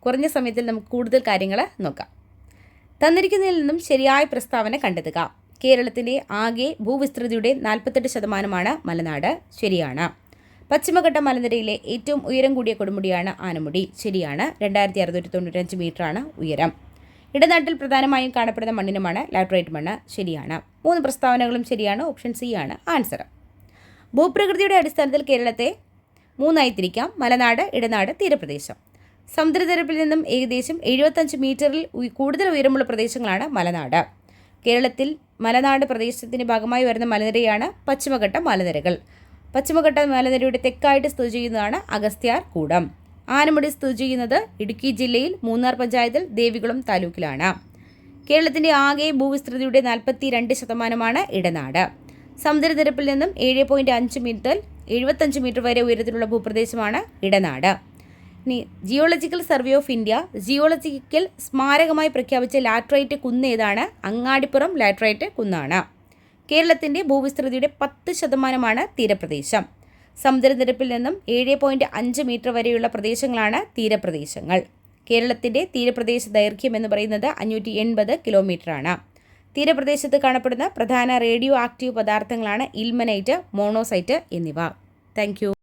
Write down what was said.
കുറഞ്ഞ സമയത്തിൽ നമുക്ക് കൂടുതൽ കാര്യങ്ങൾ നോക്കാം. തന്നിരിക്കുന്നതിൽ നിന്നും ശരിയായ പ്രസ്താവന കണ്ടെത്തുക. കേരളത്തിൻ്റെ ആകെ ഭൂവിസ്തൃതിയുടെ 48% മലനാട്. ശരിയാണ്. പശ്ചിമഘട്ട മലനിരയിലെ ഏറ്റവും ഉയരം കൂടിയ കൊടുമുടിയാണ് ആനമുടി. ശരിയാണ്. 2695 മീറ്ററാണ് ഉയരം. ഇടനാട്ടിൽ പ്രധാനമായും കാണപ്പെടുന്ന മണ്ണിനുമാണ് ലാറ്ററൈറ്റ് മണ്ണ്. ശരിയാണ്. 3 പ്രസ്താവനകളും ശരിയാണ്. ഓപ്ഷൻ സി ആണ് ആൻസർ. ഭൂപ്രകൃതിയുടെ അടിസ്ഥാനത്തിൽ കേരളത്തെ 3ആയി തിരിക്കാം: മലനാട്, ഇടനാട്, തീരപ്രദേശം. സമുദ്രനിരപ്പിൽ നിന്നും ഏകദേശം 75 മീറ്ററിൽ കൂടുതൽ ഉയരമുള്ള പ്രദേശങ്ങളാണ് മലനാട്. കേരളത്തിൽ മലനാട് പ്രദേശത്തിൻ്റെ ഭാഗമായി വരുന്ന മലനിരയാണ് പശ്ചിമഘട്ട മലനിരകൾ. പശ്ചിമഘട്ട മലനിരയുടെ തെക്കായിട്ട് സ്ഥിതി ചെയ്യുന്നതാണ് അഗസ്ത്യാർകൂടം. ആനമുടി സ്ഥിതി ചെയ്യുന്നത് ഇടുക്കി ജില്ലയിൽ മൂന്നാർ പഞ്ചായത്തിൽ ദേവികുളം താലൂക്കിലാണ്. കേരളത്തിൻ്റെ ആകെ ഭൂവിസ്തൃതിയുടെ 42% ഇടനാട്. സമുദ്രനിരപ്പിൽ നിന്നും 7.5 മുതൽ 75 മീറ്റർ വരെ ഉയരത്തിലുള്ള ഭൂപ്രദേശമാണ് ഇടനാട്. ഇനി geological survey of India geological സ്മാരകമായി പ്രഖ്യാപിച്ച ലാറ്ററൈറ്റ് കുന്ന് ഏതാണ്? അങ്ങാടിപ്പുറം ലാറ്ററൈറ്റ് കുന്നാണ്. കേരളത്തിൻ്റെ ഭൂവിസ്തൃതിയുടെ 10% തീരപ്രദേശം. സമുദ്രനിരപ്പിൽ നിന്നും 7.5 മീറ്റർ വരെയുള്ള പ്രദേശങ്ങളാണ് തീരപ്രദേശങ്ങൾ. കേരളത്തിൻ്റെ തീരപ്രദേശ ദൈർഘ്യം എന്ന് പറയുന്നത് 580 കിലോമീറ്ററാണ്. തീരപ്രദേശത്ത് കാണപ്പെടുന്ന പ്രധാന റേഡിയോ ആക്റ്റീവ് പദാർത്ഥങ്ങളാണ് ഇൽമനൈറ്റ്, മോണോസൈറ്റ് എന്നിവ. താങ്ക്